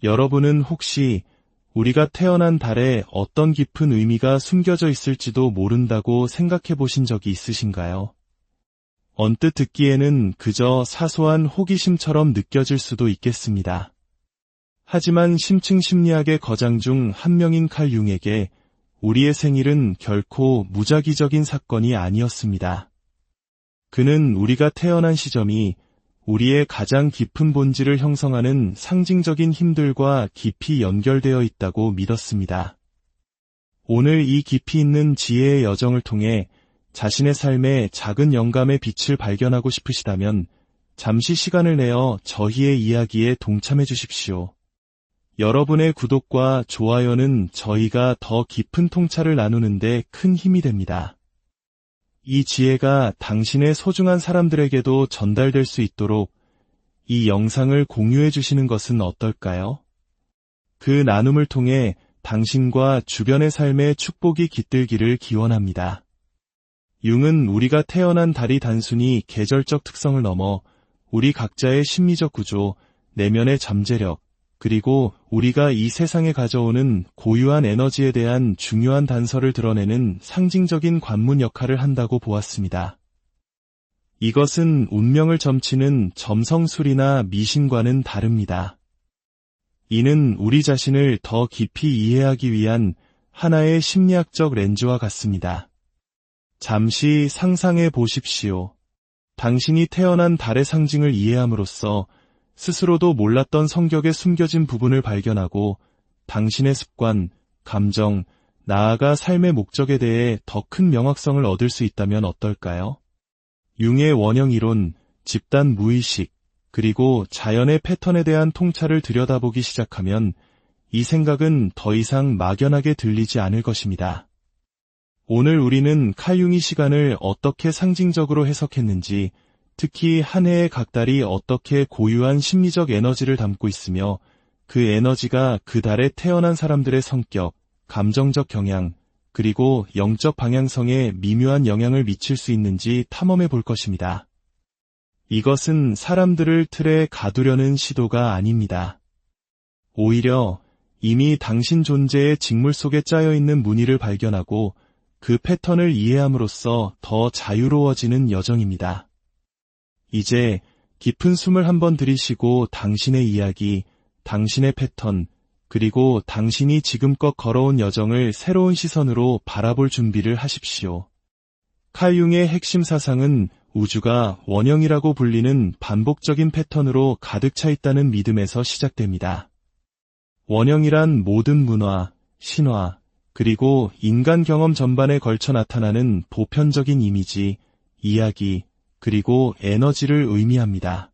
여러분은 혹시 우리가 태어난 달에 어떤 깊은 의미가 숨겨져 있을지도 모른다고 생각해 보신 적이 있으신가요? 언뜻 듣기에는 그저 사소한 호기심처럼 느껴질 수도 있겠습니다. 하지만 심층 심리학의 거장 중 한 명인 칼 융에게 우리의 생일은 결코 무작위적인 사건이 아니었습니다. 그는 우리가 태어난 시점이 우리의 가장 깊은 본질을 형성하는 상징적인 힘들과 깊이 연결되어 있다고 믿었습니다. 오늘 이 깊이 있는 지혜의 여정을 통해 자신의 삶에 작은 영감의 빛을 발견하고 싶으시다면 잠시 시간을 내어 저희의 이야기에 동참해 주십시오. 여러분의 구독과 좋아요는 저희가 더 깊은 통찰을 나누는 데 큰 힘이 됩니다. 이 지혜가 당신의 소중한 사람들에게도 전달될 수 있도록 이 영상을 공유해 주시는 것은 어떨까요? 그 나눔을 통해 당신과 주변의 삶에 축복이 깃들기를 기원합니다. 융은 우리가 태어난 달이 단순히 계절적 특성을 넘어 우리 각자의 심리적 구조, 내면의 잠재력, 그리고 우리가 이 세상에 가져오는 고유한 에너지에 대한 중요한 단서를 드러내는 상징적인 관문 역할을 한다고 보았습니다. 이것은 운명을 점치는 점성술이나 미신과는 다릅니다. 이는 우리 자신을 더 깊이 이해하기 위한 하나의 심리학적 렌즈와 같습니다. 잠시 상상해 보십시오. 당신이 태어난 달의 상징을 이해함으로써 스스로도 몰랐던 성격에 숨겨진 부분을 발견하고 당신의 습관, 감정, 나아가 삶의 목적에 대해 더 큰 명확성을 얻을 수 있다면 어떨까요? 융의 원형 이론, 집단 무의식, 그리고 자연의 패턴에 대한 통찰을 들여다보기 시작하면 이 생각은 더 이상 막연하게 들리지 않을 것입니다. 오늘 우리는 칼 융이 시간을 어떻게 상징적으로 해석했는지, 특히 한 해의 각 달이 어떻게 고유한 심리적 에너지를 담고 있으며 그 에너지가 그 달에 태어난 사람들의 성격, 감정적 경향, 그리고 영적 방향성에 미묘한 영향을 미칠 수 있는지 탐험해 볼 것입니다. 이것은 사람들을 틀에 가두려는 시도가 아닙니다. 오히려 이미 당신 존재의 직물 속에 짜여있는 무늬를 발견하고 그 패턴을 이해함으로써 더 자유로워지는 여정입니다. 이제 깊은 숨을 한번 들이쉬고 당신의 이야기, 당신의 패턴, 그리고 당신이 지금껏 걸어온 여정을 새로운 시선으로 바라볼 준비를 하십시오. 칼 융의 핵심 사상은 우주가 원형이라고 불리는 반복적인 패턴으로 가득 차 있다는 믿음에서 시작됩니다. 원형이란 모든 문화, 신화, 그리고 인간 경험 전반에 걸쳐 나타나는 보편적인 이미지, 이야기, 그리고 에너지를 의미합니다.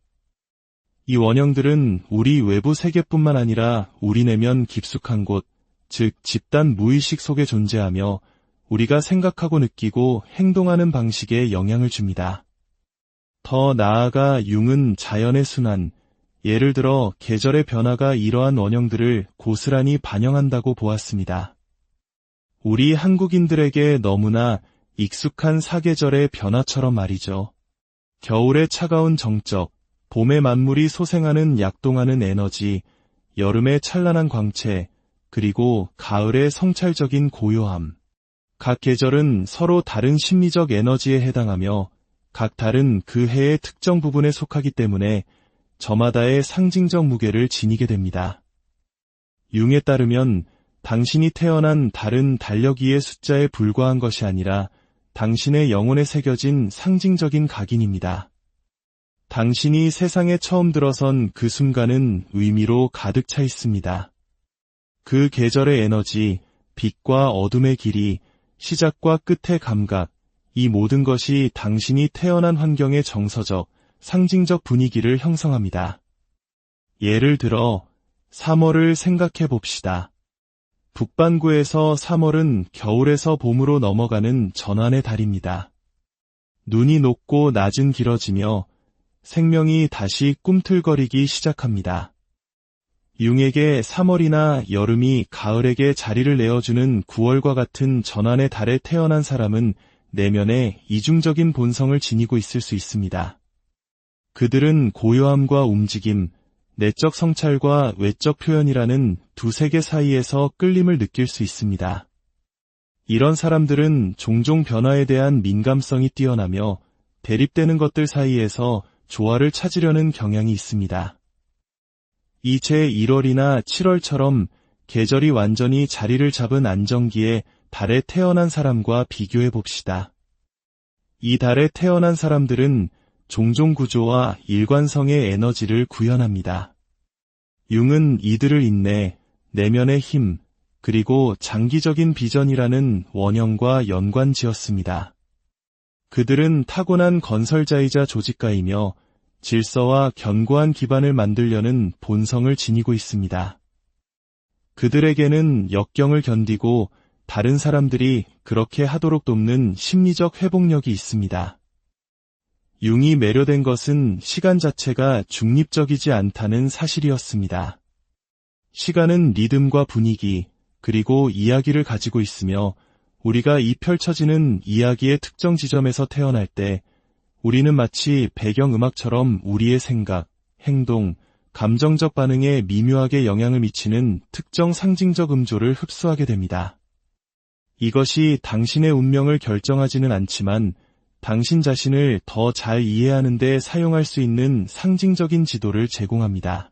이 원형들은 우리 외부 세계뿐만 아니라 우리 내면 깊숙한 곳, 즉 집단 무의식 속에 존재하며 우리가 생각하고 느끼고 행동하는 방식에 영향을 줍니다. 더 나아가 융은 자연의 순환, 예를 들어 계절의 변화가 이러한 원형들을 고스란히 반영한다고 보았습니다. 우리 한국인들에게 너무나 익숙한 사계절의 변화처럼 말이죠. 겨울의 차가운 정적, 봄의 만물이 소생하는 약동하는 에너지, 여름의 찬란한 광채, 그리고 가을의 성찰적인 고요함. 각 계절은 서로 다른 심리적 에너지에 해당하며 각 달은 그 해의 특정 부분에 속하기 때문에 저마다의 상징적 무게를 지니게 됩니다. 융에 따르면 당신이 태어난 달은 달력이의 숫자에 불과한 것이 아니라 당신의 영혼에 새겨진 상징적인 각인입니다. 당신이 세상에 처음 들어선 그 순간은 의미로 가득 차 있습니다. 그 계절의 에너지, 빛과 어둠의 길이, 시작과 끝의 감각, 이 모든 것이 당신이 태어난 환경의 정서적, 상징적 분위기를 형성합니다. 예를 들어 3월을 생각해 봅시다. 북반구에서 3월은 겨울에서 봄으로 넘어가는 전환의 달입니다. 눈이 녹고 낮은 길어지며 생명이 다시 꿈틀거리기 시작합니다. 융에게 3월이나 여름이 가을에게 자리를 내어주는 9월과 같은 전환의 달에 태어난 사람은 내면에 이중적인 본성을 지니고 있을 수 있습니다. 그들은 고요함과 움직임, 내적 성찰과 외적 표현이라는 두 세계 사이에서 끌림을 느낄 수 있습니다. 이런 사람들은 종종 변화에 대한 민감성이 뛰어나며 대립되는 것들 사이에서 조화를 찾으려는 경향이 있습니다. 이 제1월이나 7월처럼 계절이 완전히 자리를 잡은 안정기에 달에 태어난 사람과 비교해 봅시다. 이 달에 태어난 사람들은 종종 구조와 일관성의 에너지를 구현합니다. 융은 이들을 인내, 내면의 힘, 그리고 장기적인 비전이라는 원형과 연관지었습니다. 그들은 타고난 건설자이자 조직가이며 질서와 견고한 기반을 만들려는 본성을 지니고 있습니다. 그들에게는 역경을 견디고 다른 사람들이 그렇게 하도록 돕는 심리적 회복력이 있습니다. 융이 매료된 것은 시간 자체가 중립적이지 않다는 사실이었습니다. 시간은 리듬과 분위기, 그리고 이야기를 가지고 있으며 우리가 이 펼쳐지는 이야기의 특정 지점에서 태어날 때 우리는 마치 배경음악처럼 우리의 생각, 행동, 감정적 반응에 미묘하게 영향을 미치는 특정 상징적 음조를 흡수하게 됩니다. 이것이 당신의 운명을 결정하지는 않지만 당신 자신을 더 잘 이해하는 데 사용할 수 있는 상징적인 지도를 제공합니다.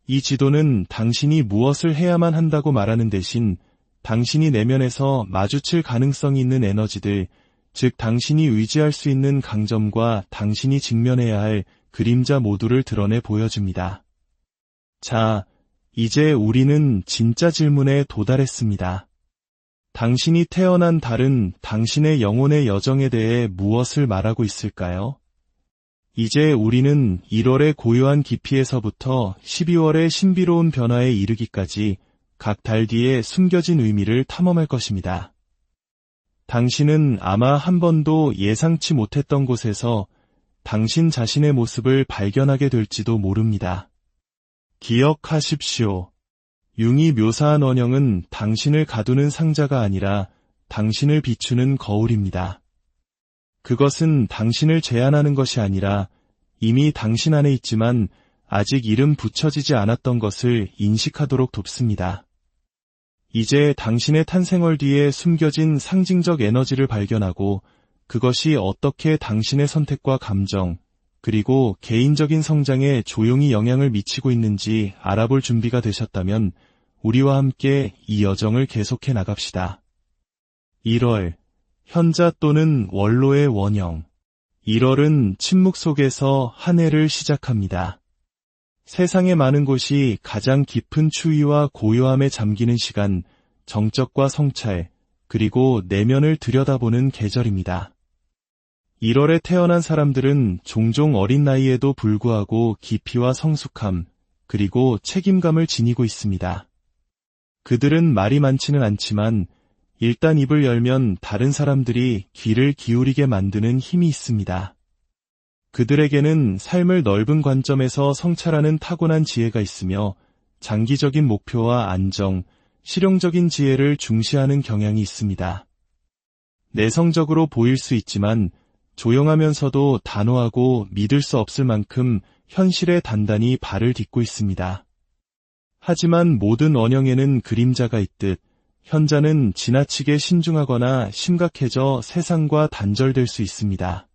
이 지도는 당신이 무엇을 해야만 한다고 말하는 대신 당신이 내면에서 마주칠 가능성이 있는 에너지들, 즉 당신이 의지할 수 있는 강점과 당신이 직면해야 할 그림자 모두를 드러내 보여줍니다. 자, 이제 우리는 진짜 질문에 도달했습니다. 당신이 태어난 달은 당신의 영혼의 여정에 대해 무엇을 말하고 있을까요? 이제 우리는 1월의 고요한 깊이에서부터 12월의 신비로운 변화에 이르기까지 각 달 뒤에 숨겨진 의미를 탐험할 것입니다. 당신은 아마 한 번도 예상치 못했던 곳에서 당신 자신의 모습을 발견하게 될지도 모릅니다. 기억하십시오. 융이 묘사한 원형은 당신을 가두는 상자가 아니라 당신을 비추는 거울입니다. 그것은 당신을 제한하는 것이 아니라 이미 당신 안에 있지만 아직 이름 붙여지지 않았던 것을 인식하도록 돕습니다. 이제 당신의 탄생월 뒤에 숨겨진 상징적 에너지를 발견하고 그것이 어떻게 당신의 선택과 감정, 그리고 개인적인 성장에 조용히 영향을 미치고 있는지 알아볼 준비가 되셨다면 우리와 함께 이 여정을 계속해 나갑시다. 1월, 현자 또는 원로의 원형. 1월은 침묵 속에서 한 해를 시작합니다. 세상의 많은 곳이 가장 깊은 추위와 고요함에 잠기는 시간, 정적과 성찰, 그리고 내면을 들여다보는 계절입니다. 1월에 태어난 사람들은 종종 어린 나이에도 불구하고 깊이와 성숙함, 그리고 책임감을 지니고 있습니다. 그들은 말이 많지는 않지만 일단 입을 열면 다른 사람들이 귀를 기울이게 만드는 힘이 있습니다. 그들에게는 삶을 넓은 관점에서 성찰하는 타고난 지혜가 있으며 장기적인 목표와 안정, 실용적인 지혜를 중시하는 경향이 있습니다. 내성적으로 보일 수 있지만 조용하면서도 단호하고 믿을 수 없을 만큼 현실에 단단히 발을 딛고 있습니다. 하지만 모든 원형에는 그림자가 있듯 현자는 지나치게 신중하거나 심각해져 세상과 단절될 수 있습니다.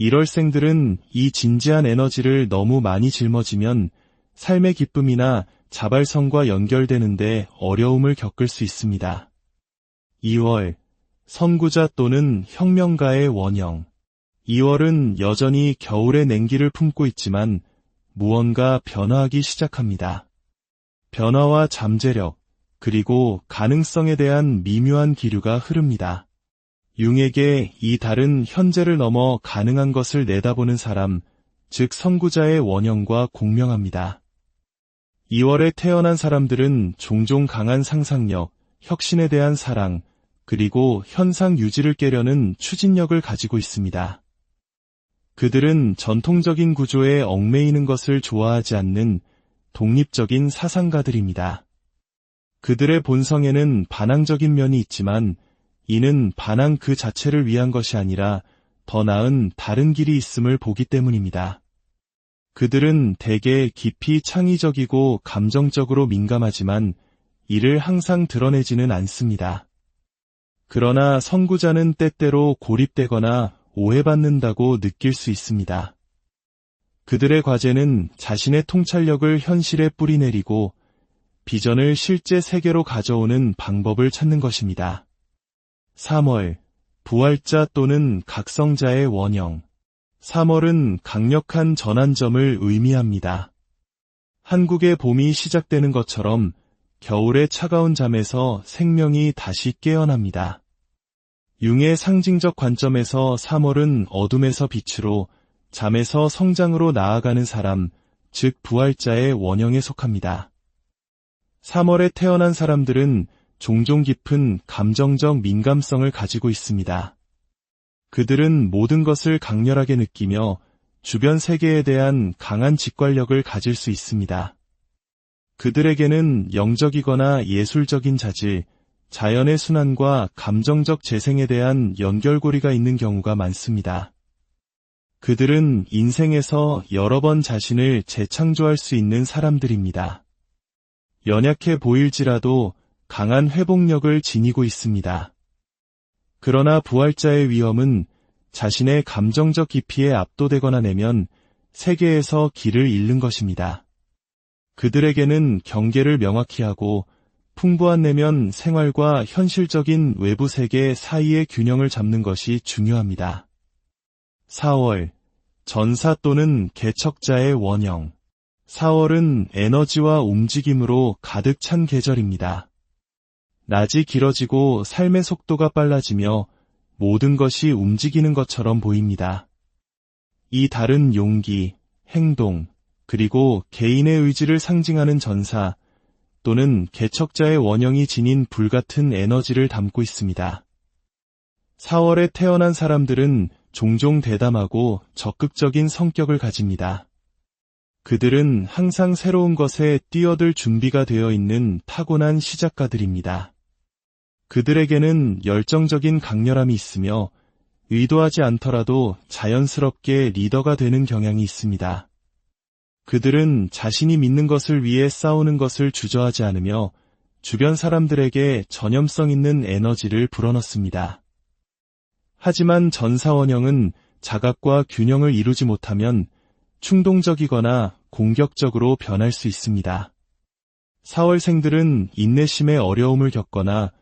1월생들은 이 진지한 에너지를 너무 많이 짊어지면 삶의 기쁨이나 자발성과 연결되는데 어려움을 겪을 수 있습니다. 2월, 선구자 또는 혁명가의 원형. 2월은 여전히 겨울의 냉기를 품고 있지만 무언가 변화하기 시작합니다. 변화와 잠재력, 그리고 가능성에 대한 미묘한 기류가 흐릅니다. 융에게 이 달은 현재를 넘어 가능한 것을 내다보는 사람, 즉 선구자의 원형과 공명합니다. 2월에 태어난 사람들은 종종 강한 상상력, 혁신에 대한 사랑, 그리고 현상 유지를 깨려는 추진력을 가지고 있습니다. 그들은 전통적인 구조에 얽매이는 것을 좋아하지 않는 독립적인 사상가들입니다. 그들의 본성에는 반항적인 면이 있지만 이는 반항 그 자체를 위한 것이 아니라 더 나은 다른 길이 있음을 보기 때문입니다. 그들은 대개 깊이 창의적이고 감정적으로 민감하지만 이를 항상 드러내지는 않습니다. 그러나 선구자는 때때로 고립되거나 오해받는다고 느낄 수 있습니다. 그들의 과제는 자신의 통찰력을 현실에 뿌리내리고 비전을 실제 세계로 가져오는 방법을 찾는 것입니다. 3월, 부활자 또는 각성자의 원형. 3월은 강력한 전환점을 의미합니다. 한국의 봄이 시작되는 것처럼 겨울의 차가운 잠에서 생명이 다시 깨어납니다. 융의 상징적 관점에서 3월은 어둠에서 빛으로, 잠에서 성장으로 나아가는 사람, 즉 부활자의 원형에 속합니다. 3월에 태어난 사람들은 종종 깊은 감정적 민감성을 가지고 있습니다. 그들은 모든 것을 강렬하게 느끼며 주변 세계에 대한 강한 직관력을 가질 수 있습니다. 그들에게는 영적이거나 예술적인 자질, 자연의 순환과 감정적 재생에 대한 연결고리가 있는 경우가 많습니다. 그들은 인생에서 여러 번 자신을 재창조할 수 있는 사람들입니다. 연약해 보일지라도 강한 회복력을 지니고 있습니다. 그러나 부활자의 위험은 자신의 감정적 깊이에 압도되거나 내면 세계에서 길을 잃는 것입니다. 그들에게는 경계를 명확히 하고 풍부한 내면 생활과 현실적인 외부 세계 사이의 균형을 잡는 것이 중요합니다. 4월, 전사 또는 개척자의 원형. 4월은 에너지와 움직임으로 가득 찬 계절입니다. 낮이 길어지고 삶의 속도가 빨라지며 모든 것이 움직이는 것처럼 보입니다. 이 달은 용기, 행동, 그리고 개인의 의지를 상징하는 전사 또는 개척자의 원형이 지닌 불같은 에너지를 담고 있습니다. 4월에 태어난 사람들은 종종 대담하고 적극적인 성격을 가집니다. 그들은 항상 새로운 것에 뛰어들 준비가 되어 있는 타고난 시작가들입니다. 그들에게는 열정적인 강렬함이 있으며 의도하지 않더라도 자연스럽게 리더가 되는 경향이 있습니다. 그들은 자신이 믿는 것을 위해 싸우는 것을 주저하지 않으며 주변 사람들에게 전염성 있는 에너지를 불어넣습니다. 하지만 전사원형은 자각과 균형을 이루지 못하면 충동적이거나 공격적으로 변할 수 있습니다. 4월생들은 인내심의 어려움을 겪거나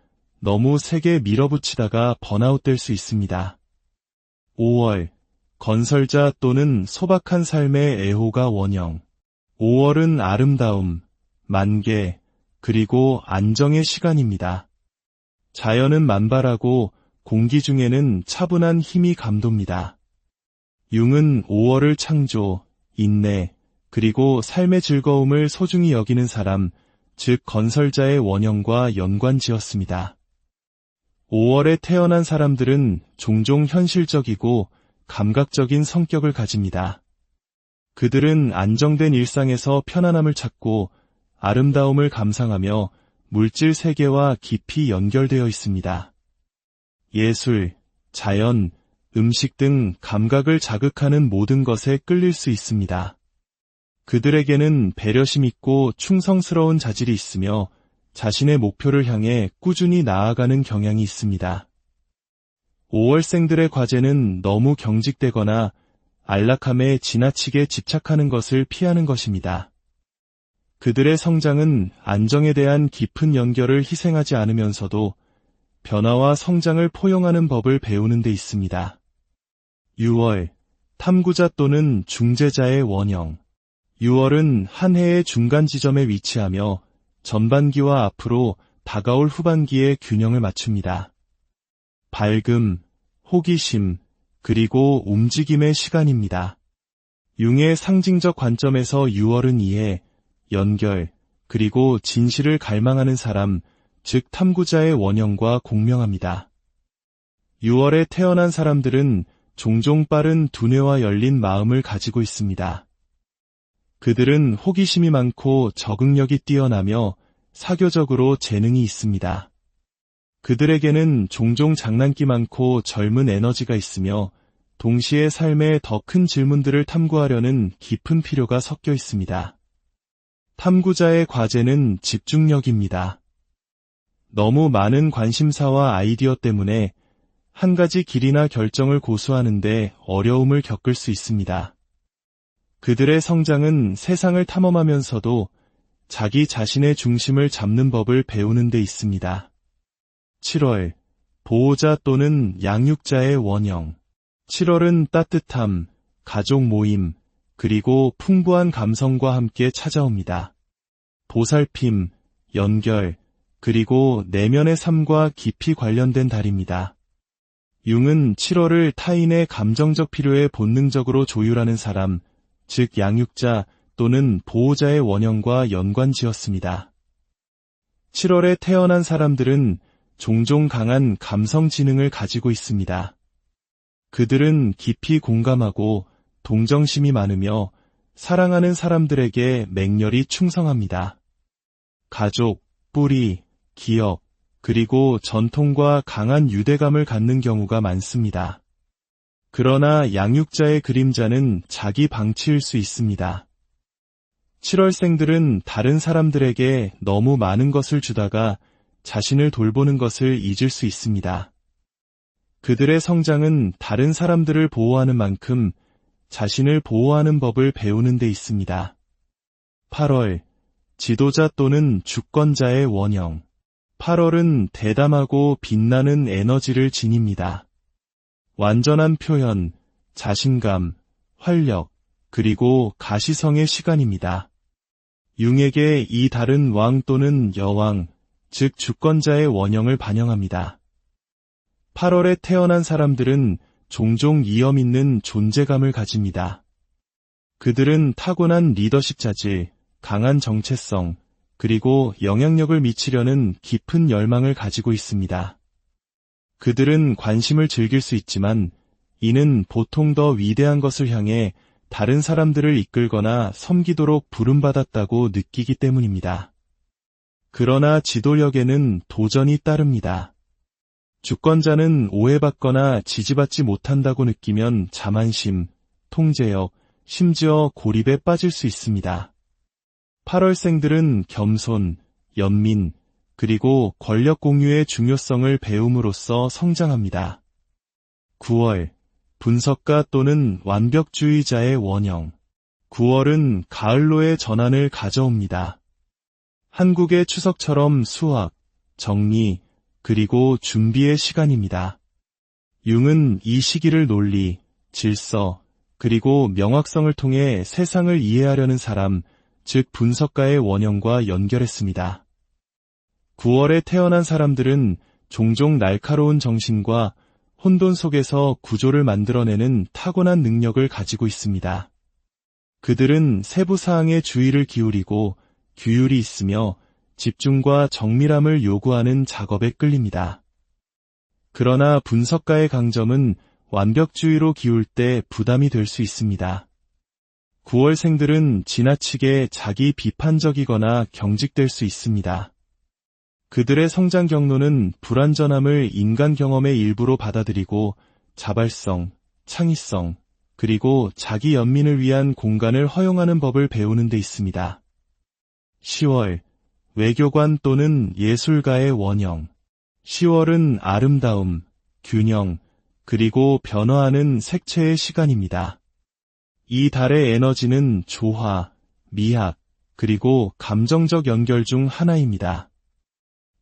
너무 세게 밀어붙이다가 번아웃될 수 있습니다. 5월, 건설자 또는 소박한 삶의 애호가 원형. 5월은 아름다움, 만개, 그리고 안정의 시간입니다. 자연은 만발하고 공기 중에는 차분한 힘이 감돕니다. 융은 5월을 창조, 인내, 그리고 삶의 즐거움을 소중히 여기는 사람, 즉 건설자의 원형과 연관지었습니다. 5월에 태어난 사람들은 종종 현실적이고 감각적인 성격을 가집니다. 그들은 안정된 일상에서 편안함을 찾고 아름다움을 감상하며 물질 세계와 깊이 연결되어 있습니다. 예술, 자연, 음식 등 감각을 자극하는 모든 것에 끌릴 수 있습니다. 그들에게는 배려심 있고 충성스러운 자질이 있으며 자신의 목표를 향해 꾸준히 나아가는 경향이 있습니다. 5월생들의 과제는 너무 경직되거나 안락함에 지나치게 집착하는 것을 피하는 것입니다. 그들의 성장은 안정에 대한 깊은 연결을 희생하지 않으면서도 변화와 성장을 포용하는 법을 배우는 데 있습니다. 6월, 탐구자 또는 중재자의 원형. 6월은 한 해의 중간 지점에 위치하며 전반기와 앞으로 다가올 후반기의 균형을 맞춥니다. 밝음, 호기심, 그리고 움직임의 시간입니다. 융의 상징적 관점에서 6월은 이해, 연결, 그리고 진실을 갈망하는 사람, 즉 탐구자의 원형과 공명합니다. 6월에 태어난 사람들은 종종 빠른 두뇌와 열린 마음을 가지고 있습니다. 그들은 호기심이 많고 적응력이 뛰어나며 사교적으로 재능이 있습니다. 그들에게는 종종 장난기 많고 젊은 에너지가 있으며 동시에 삶의 더 큰 질문들을 탐구하려는 깊은 필요가 섞여 있습니다. 탐구자의 과제는 집중력입니다. 너무 많은 관심사와 아이디어 때문에 한 가지 길이나 결정을 고수하는데 어려움을 겪을 수 있습니다. 그들의 성장은 세상을 탐험하면서도 자기 자신의 중심을 잡는 법을 배우는 데 있습니다. 7월, 보호자 또는 양육자의 원형. 7월은 따뜻함, 가족 모임, 그리고 풍부한 감성과 함께 찾아옵니다. 보살핌, 연결, 그리고 내면의 삶과 깊이 관련된 달입니다. 융은 7월을 타인의 감정적 필요에 본능적으로 조율하는 사람, 즉 양육자 또는 보호자의 원형과 연관지었습니다. 7월에 태어난 사람들은 종종 강한 감성 지능을 가지고 있습니다. 그들은 깊이 공감하고 동정심이 많으며 사랑하는 사람들에게 맹렬히 충성합니다. 가족, 뿌리, 기억, 그리고 전통과 강한 유대감을 갖는 경우가 많습니다. 그러나 양육자의 그림자는 자기 방치일 수 있습니다. 7월생들은 다른 사람들에게 너무 많은 것을 주다가 자신을 돌보는 것을 잊을 수 있습니다. 그들의 성장은 다른 사람들을 보호하는 만큼 자신을 보호하는 법을 배우는 데 있습니다. 8월, 지도자 또는 주권자의 원형. 8월은 대담하고 빛나는 에너지를 지닙니다. 완전한 표현, 자신감, 활력, 그리고 가시성의 시간입니다. 융에게 이 달은 왕 또는 여왕, 즉 주권자의 원형을 반영합니다. 8월에 태어난 사람들은 종종 위험 있는 존재감을 가집니다. 그들은 타고난 리더십 자질, 강한 정체성, 그리고 영향력을 미치려는 깊은 열망을 가지고 있습니다. 그들은 관심을 즐길 수 있지만 이는 보통 더 위대한 것을 향해 다른 사람들을 이끌거나 섬기도록 부름받았다고 느끼기 때문입니다. 그러나 지도력에는 도전이 따릅니다. 주권자는 오해받거나 지지받지 못한다고 느끼면 자만심, 통제력, 심지어 고립에 빠질 수 있습니다. 8월생들은 겸손, 연민, 그리고 권력 공유의 중요성을 배움으로써 성장합니다. 9월, 분석가 또는 완벽주의자의 원형. 9월은 가을로의 전환을 가져옵니다. 한국의 추석처럼 수확, 정리, 그리고 준비의 시간입니다. 융은 이 시기를 논리, 질서, 그리고 명확성을 통해 세상을 이해하려는 사람, 즉 분석가의 원형과 연결했습니다. 9월에 태어난 사람들은 종종 날카로운 정신과 혼돈 속에서 구조를 만들어내는 타고난 능력을 가지고 있습니다. 그들은 세부 사항에 주의를 기울이고 규율이 있으며 집중과 정밀함을 요구하는 작업에 끌립니다. 그러나 분석가의 강점은 완벽주의로 기울 때 부담이 될 수 있습니다. 9월생들은 지나치게 자기 비판적이거나 경직될 수 있습니다. 그들의 성장 경로는 불완전함을 인간 경험의 일부로 받아들이고 자발성, 창의성, 그리고 자기 연민을 위한 공간을 허용하는 법을 배우는 데 있습니다. 10월, 외교관 또는 예술가의 원형. 10월은 아름다움, 균형, 그리고 변화하는 색채의 시간입니다. 이 달의 에너지는 조화, 미학, 그리고 감정적 연결 중 하나입니다.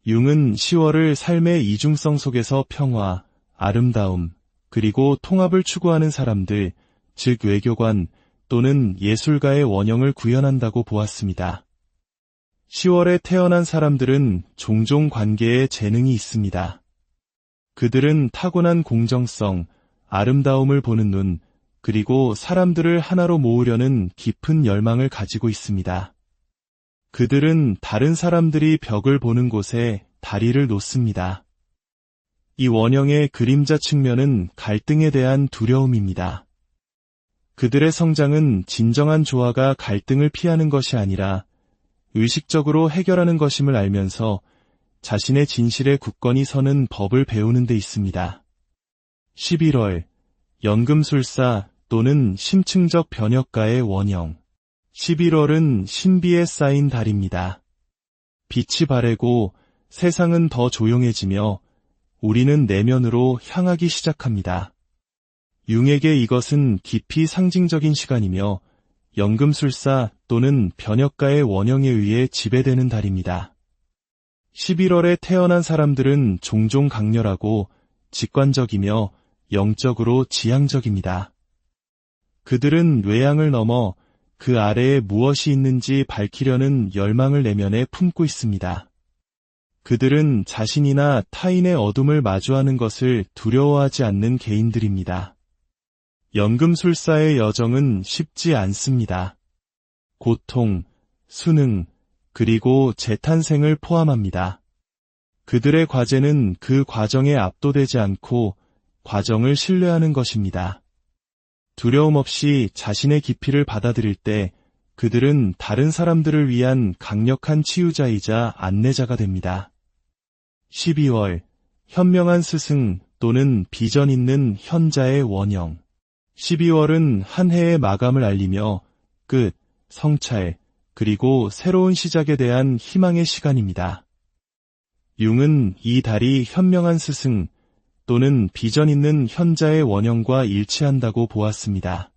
융은 10월을 삶의 이중성 속에서 평화, 아름다움, 그리고 통합을 추구하는 사람들, 즉 외교관 또는 예술가의 원형을 구현한다고 보았습니다. 10월에 태어난 사람들은 종종 관계에 재능이 있습니다. 그들은 타고난 공정성, 아름다움을 보는 눈, 그리고 사람들을 하나로 모으려는 깊은 열망을 가지고 있습니다. 그들은 다른 사람들이 벽을 보는 곳에 다리를 놓습니다. 이 원형의 그림자 측면은 갈등에 대한 두려움입니다. 그들의 성장은 진정한 조화가 갈등을 피하는 것이 아니라 의식적으로 해결하는 것임을 알면서 자신의 진실에 굳건히 서는 법을 배우는 데 있습니다. 11월, 연금술사 또는 심층적 변혁가의 원형. 11월은 신비에 쌓인 달입니다. 빛이 바래고 세상은 더 조용해지며 우리는 내면으로 향하기 시작합니다. 융에게 이것은 깊이 상징적인 시간이며 연금술사 또는 변혁가의 원형에 의해 지배되는 달입니다. 11월에 태어난 사람들은 종종 강렬하고 직관적이며 영적으로 지향적입니다. 그들은 외양을 넘어 그 아래에 무엇이 있는지 밝히려는 열망을 내면에 품고 있습니다. 그들은 자신이나 타인의 어둠을 마주하는 것을 두려워하지 않는 개인들입니다. 연금술사의 여정은 쉽지 않습니다. 고통, 수능, 그리고 재탄생을 포함합니다. 그들의 과제는 그 과정에 압도되지 않고 과정을 신뢰하는 것입니다. 두려움 없이 자신의 깊이를 받아들일 때 그들은 다른 사람들을 위한 강력한 치유자이자 안내자가 됩니다. 12월, 현명한 스승 또는 비전 있는 현자의 원형. 12월은 한 해의 마감을 알리며 끝, 성찰, 그리고 새로운 시작에 대한 희망의 시간입니다. 융은 이 달이 현명한 스승 또는 비전 있는 현자의 원형과 일치한다고 보았습니다.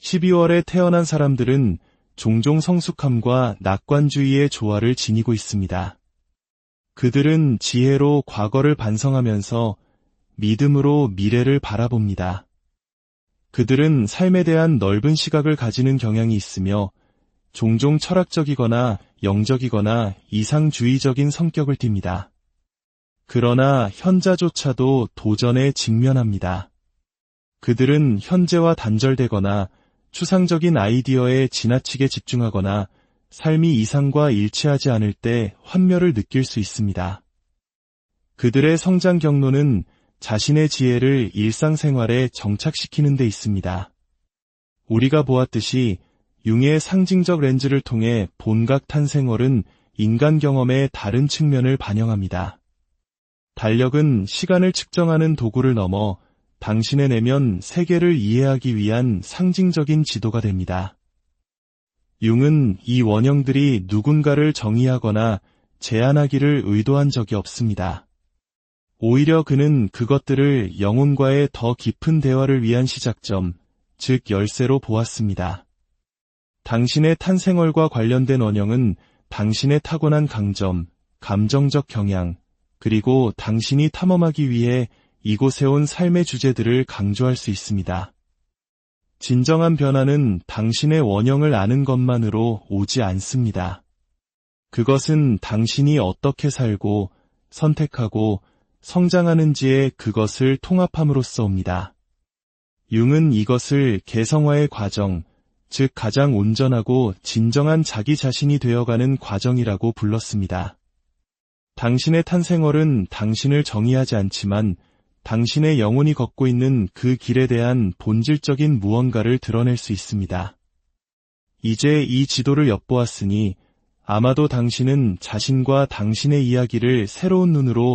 12월에 태어난 사람들은 종종 성숙함과 낙관주의의 조화를 지니고 있습니다. 그들은 지혜로 과거를 반성하면서 믿음으로 미래를 바라봅니다. 그들은 삶에 대한 넓은 시각을 가지는 경향이 있으며 종종 철학적이거나 영적이거나 이상주의적인 성격을 띱니다. 그러나 현자조차도 도전에 직면합니다. 그들은 현재와 단절되거나 추상적인 아이디어에 지나치게 집중하거나 삶이 이상과 일치하지 않을 때 환멸을 느낄 수 있습니다. 그들의 성장 경로는 자신의 지혜를 일상생활에 정착시키는 데 있습니다. 우리가 보았듯이 융의 상징적 렌즈를 통해 본각 탄생월은 인간 경험의 다른 측면을 반영합니다. 달력은 시간을 측정하는 도구를 넘어 당신의 내면 세계를 이해하기 위한 상징적인 지도가 됩니다. 융은 이 원형들이 누군가를 정의하거나 제한하기를 의도한 적이 없습니다. 오히려 그는 그것들을 영혼과의 더 깊은 대화를 위한 시작점, 즉 열쇠로 보았습니다. 당신의 탄생월과 관련된 원형은 당신의 타고난 강점, 감정적 경향, 그리고 당신이 탐험하기 위해 이곳에 온 삶의 주제들을 강조할 수 있습니다. 진정한 변화는 당신의 원형을 아는 것만으로 오지 않습니다. 그것은 당신이 어떻게 살고, 선택하고, 성장하는지에 그것을 통합함으로써 옵니다. 융은 이것을 개성화의 과정, 즉 가장 온전하고 진정한 자기 자신이 되어가는 과정이라고 불렀습니다. 당신의 탄생월은 당신을 정의하지 않지만 당신의 영혼이 걷고 있는 그 길에 대한 본질적인 무언가를 드러낼 수 있습니다. 이제 이 지도를 엿보았으니 아마도 당신은 자신과 당신의 이야기를 새로운 눈으로